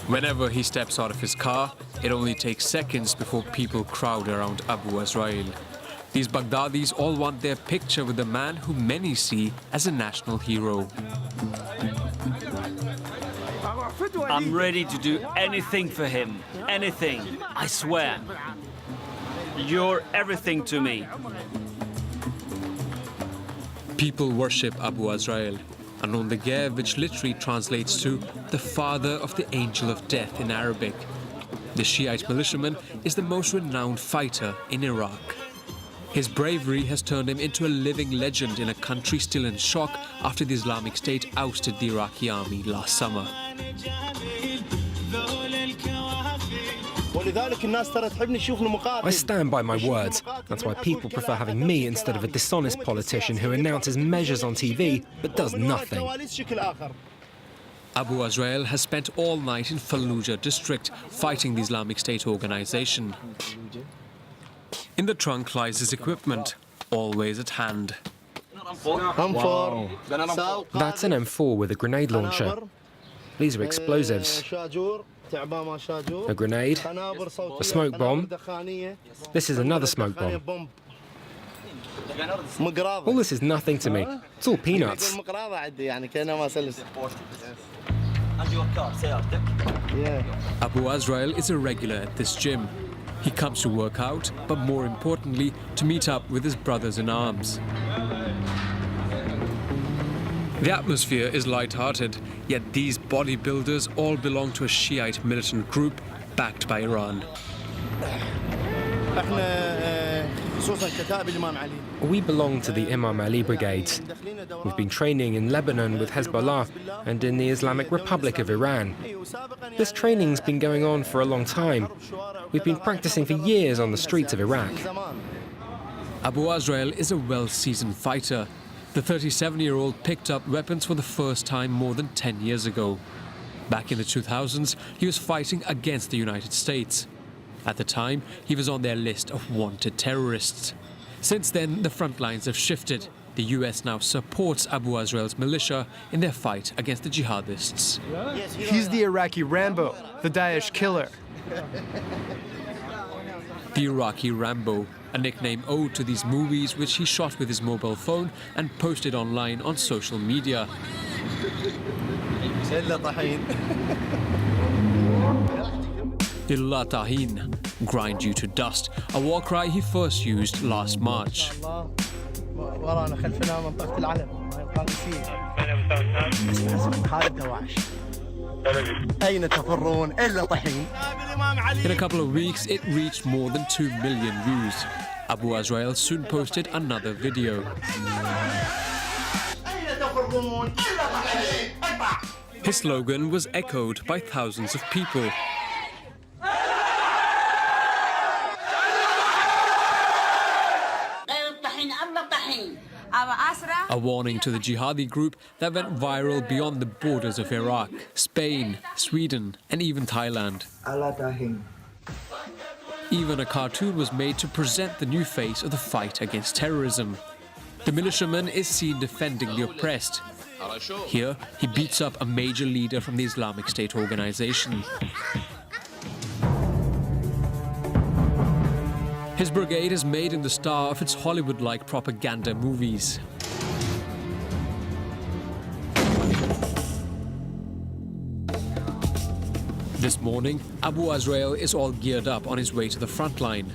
Whenever he steps out of his car, it only takes seconds before people crowd around Abu Azrael. These Baghdadis all want their picture with the man who many see as a national hero. I'm ready to do anything for him. Anything. I swear. You're everything to me. People worship Abu Azrael, a nom de guerre which literally translates to the father of the angel of death in Arabic. The Shiite militiaman is the most renowned fighter in Iraq. His bravery has turned him into a living legend in a country still in shock after the Islamic State ousted the Iraqi army last summer. I stand by my words. That's why people prefer having me instead of a dishonest politician who announces measures on TV but does nothing. Abu Azrael has spent all night in Fallujah district fighting the Islamic State organization. In the trunk lies his equipment, always at hand. Wow. That's an M4 with a grenade launcher. These are explosives. A grenade, a smoke bomb. This is another smoke bomb. All this is nothing to me. It's all peanuts. Abu Azrael is a regular at this gym. He comes to work out, but more importantly, to meet up with his brothers in arms. The atmosphere is light-hearted, yet these bodybuilders all belong to a Shiite militant group backed by Iran. We belong to the Imam Ali brigades. We've been training in Lebanon with Hezbollah and in the Islamic Republic of Iran. This training's been going on for a long time. We've been practicing for years on the streets of Iraq. Abu Azrael is a well-seasoned fighter. The 37-year-old picked up weapons for the first time more than 10 years ago. Back in the 2000s, he was fighting against the United States. At the time, he was on their list of wanted terrorists. Since then, the front lines have shifted. The US now supports Abu Azrael's militia in their fight against the jihadists. He's the Iraqi Rambo, the Daesh killer. The Iraqi Rambo, a nickname owed to these movies which he shot with his mobile phone and posted online on social media. Illa Tahin, grind you to dust, a war cry he first used last March. In a couple of weeks, it reached more than 2 million views. Abu Azrael soon posted another video. His slogan was echoed by thousands of people. A warning to the jihadi group that went viral beyond the borders of Iraq, Spain, Sweden, and even Thailand. Even a cartoon was made to present the new face of the fight against terrorism. The militiaman is seen defending the oppressed. Here, he beats up a major leader from the Islamic State organization. His brigade has made him the star of its Hollywood-like propaganda movies. This morning, Abu Azrael is all geared up on his way to the front line.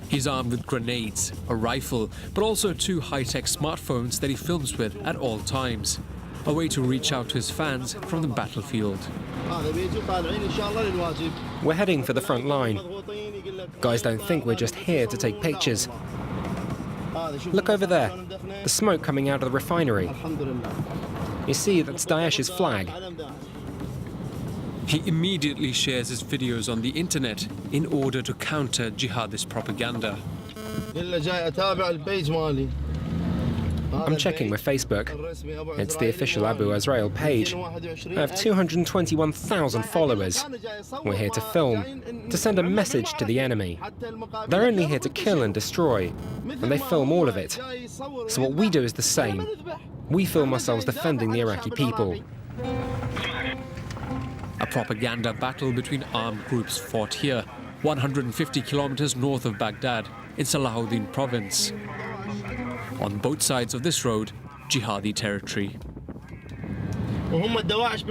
He's armed with grenades, a rifle, but also 2 high-tech smartphones that he films with at all times. A way to reach out to his fans from the battlefield. We're heading for the front line. Guys don't think we're just here to take pictures. Look over there, the smoke coming out of the refinery. You see, that's Daesh's flag. He immediately shares his videos on the internet in order to counter jihadist propaganda. I'm checking my Facebook. It's the official Abu Azrael page. I have 221,000 followers. We're here to film, to send a message to the enemy. They're only here to kill and destroy, and they film all of it. So what we do is the same. We film ourselves defending the Iraqi people. A propaganda battle between armed groups fought here, 150 kilometers north of Baghdad, in Salahuddin province. On both sides of this road, jihadi territory. Daesh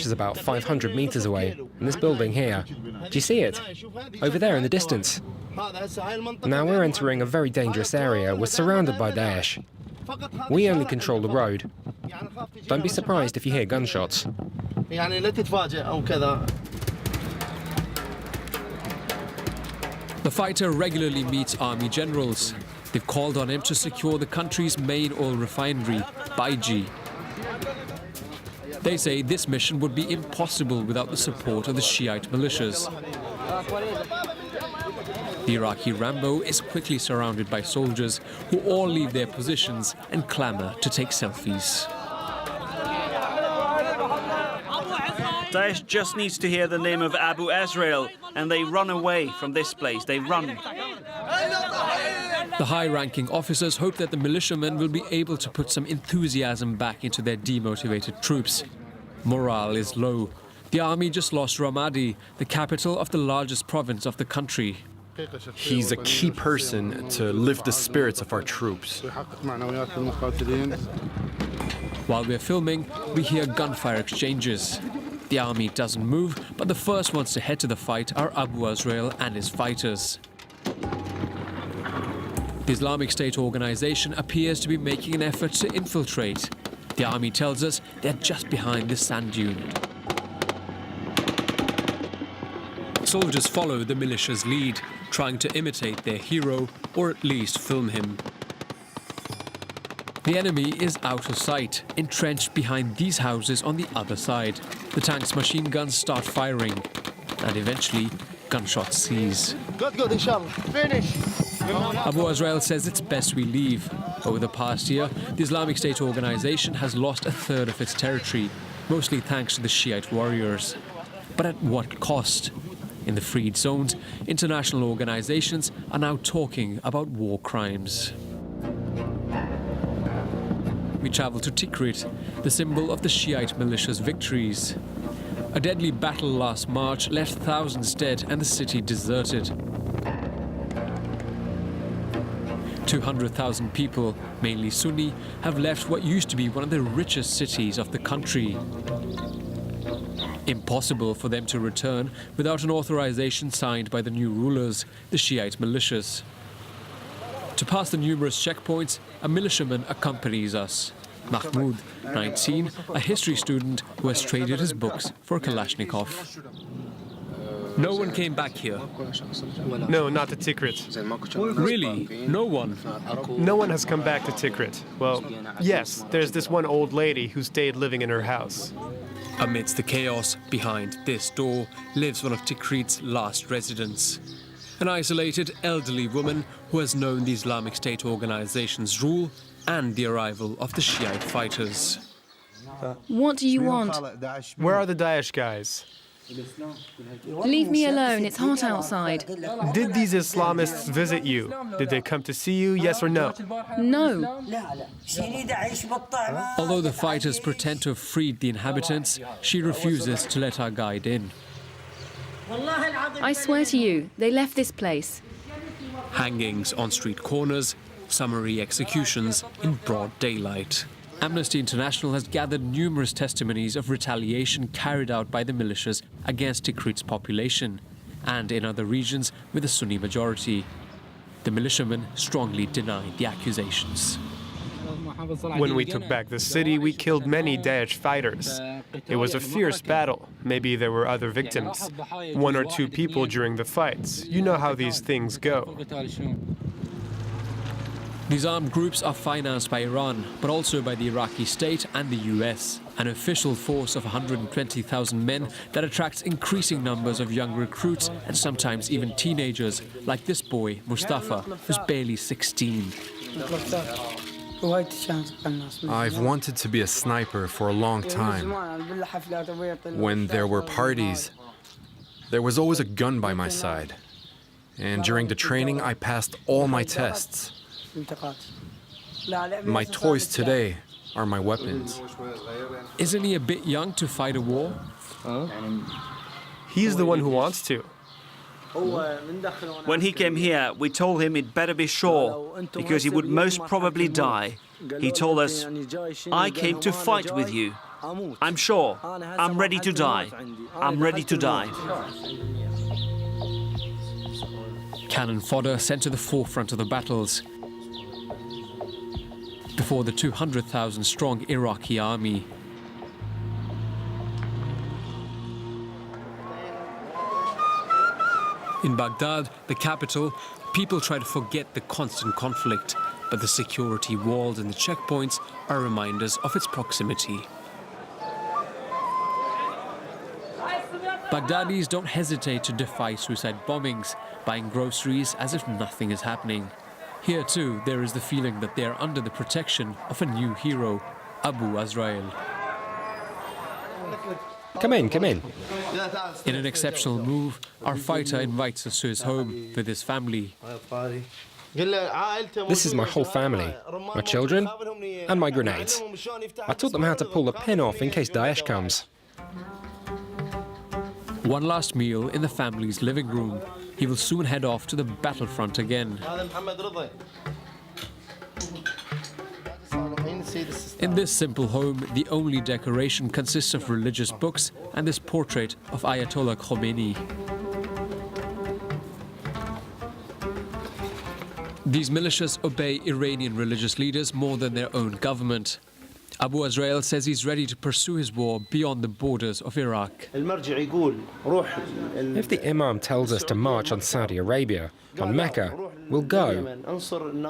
is about 500 meters away, in this building here. Do you see it? Over there in the distance. Now we're entering a very dangerous area. We're surrounded by Daesh. We only control the road. Don't be surprised if you hear gunshots. The fighter regularly meets army generals. They've called on him to secure the country's main oil refinery, Baiji. They say this mission would be impossible without the support of the Shiite militias. The Iraqi Rambo is quickly surrounded by soldiers who all leave their positions and clamor to take selfies. Daesh just needs to hear the name of Abu Azrael, and they run away from this place. They run. The high-ranking officers hope that the militiamen will be able to put some enthusiasm back into their demotivated troops. Morale is low. The army just lost Ramadi, the capital of the largest province of the country. He's a key person to lift the spirits of our troops. While we're filming, we hear gunfire exchanges. The army doesn't move, but the first ones to head to the fight are Abu Azrael and his fighters. The Islamic State organization appears to be making an effort to infiltrate. The army tells us they're just behind this sand dune. Soldiers follow the militia's lead, trying to imitate their hero, or at least film him. The enemy is out of sight, entrenched behind these houses on the other side. The tank's machine guns start firing, and eventually, gunshots cease. Good, inshallah. Finish. Abu Azrael says it's best we leave. Over the past year, the Islamic State organization has lost a third of its territory, mostly thanks to the Shiite warriors. But at what cost? In the freed zones, international organizations are now talking about war crimes. We travel to Tikrit, the symbol of the Shiite militia's victories. A deadly battle last March left thousands dead and the city deserted. 200,000 people, mainly Sunni, have left what used to be one of the richest cities of the country. Impossible for them to return without an authorization signed by the new rulers, the Shiite militias. To pass the numerous checkpoints, a militiaman accompanies us. Mahmoud, 19, a history student who has traded his books for a Kalashnikov. No one came back here. No, not to Tikrit. Really? No one? No one has come back to Tikrit. Well, yes, there's this one old lady who stayed living in her house. Amidst the chaos, behind this door, lives one of Tikrit's last residents. An isolated, elderly woman who has known the Islamic State organization's rule and the arrival of the Shiite fighters. What do you want? Where are the Daesh guys? Leave me alone, it's hot outside. Did these Islamists visit you? Did they come to see you, yes or no? No. Although the fighters pretend to have freed the inhabitants, she refuses to let our guide in. I swear to you, they left this place. Hangings on street corners, summary executions in broad daylight. Amnesty International has gathered numerous testimonies of retaliation carried out by the militias against Tikrit's population and in other regions with a Sunni majority. The militiamen strongly denied the accusations. When we took back the city, we killed many Daesh fighters. It was a fierce battle. Maybe there were other victims. 1 or 2 people during the fights. You know how these things go. These armed groups are financed by Iran, but also by the Iraqi state and the US, an official force of 120,000 men that attracts increasing numbers of young recruits and sometimes even teenagers, like this boy, Mustafa, who's barely 16. I've wanted to be a sniper for a long time. When there were parties, there was always a gun by my side. And during the training, I passed all my tests. My toys today are my weapons. Isn't he a bit young to fight a war? He's the one who wants to. When he came here, we told him he'd better be sure, because he would most probably die. He told us, I came to fight with you. I'm sure. I'm ready to die. I'm ready to die. Cannon fodder sent to the forefront of the battles before the 200,000 strong Iraqi army. In Baghdad, the capital, people try to forget the constant conflict, but the security walls and the checkpoints are reminders of its proximity. Baghdadis don't hesitate to defy suicide bombings, buying groceries as if nothing is happening. Here too, there is the feeling that they are under the protection of a new hero, Abu Azrael. Come in, come in. In an exceptional move, our fighter invites us to his home with his family. This is my whole family, my children, and my grenades. I taught them how to pull the pin off in case Daesh comes. One last meal in the family's living room. He will soon head off to the battlefront again. In this simple home, the only decoration consists of religious books and this portrait of Ayatollah Khomeini. These militias obey Iranian religious leaders more than their own government. Abu Azrael says he's ready to pursue his war beyond the borders of Iraq. If the Imam tells us to march on Saudi Arabia, on Mecca, we'll go. And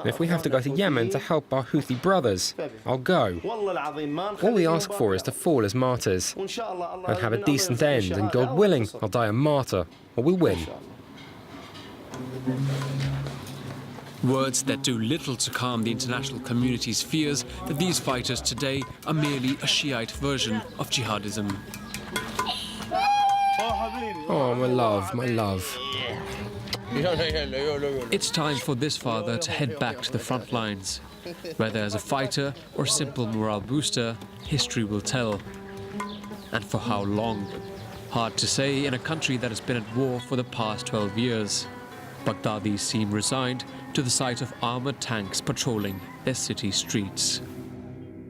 if we have to go to Yemen to help our Houthi brothers, I'll go. All we ask for is to fall as martyrs and have a decent end, and God willing, I'll die a martyr, or we'll win. Words that do little to calm the international community's fears that these fighters today are merely a Shiite version of jihadism. Oh, my love, my love. It's time for this father to head back to the front lines. Whether as a fighter or simple morale booster, history will tell. And for how long? Hard to say in a country that has been at war for the past 12 years. Baghdadis seem resigned to the sight of armored tanks patrolling their city streets.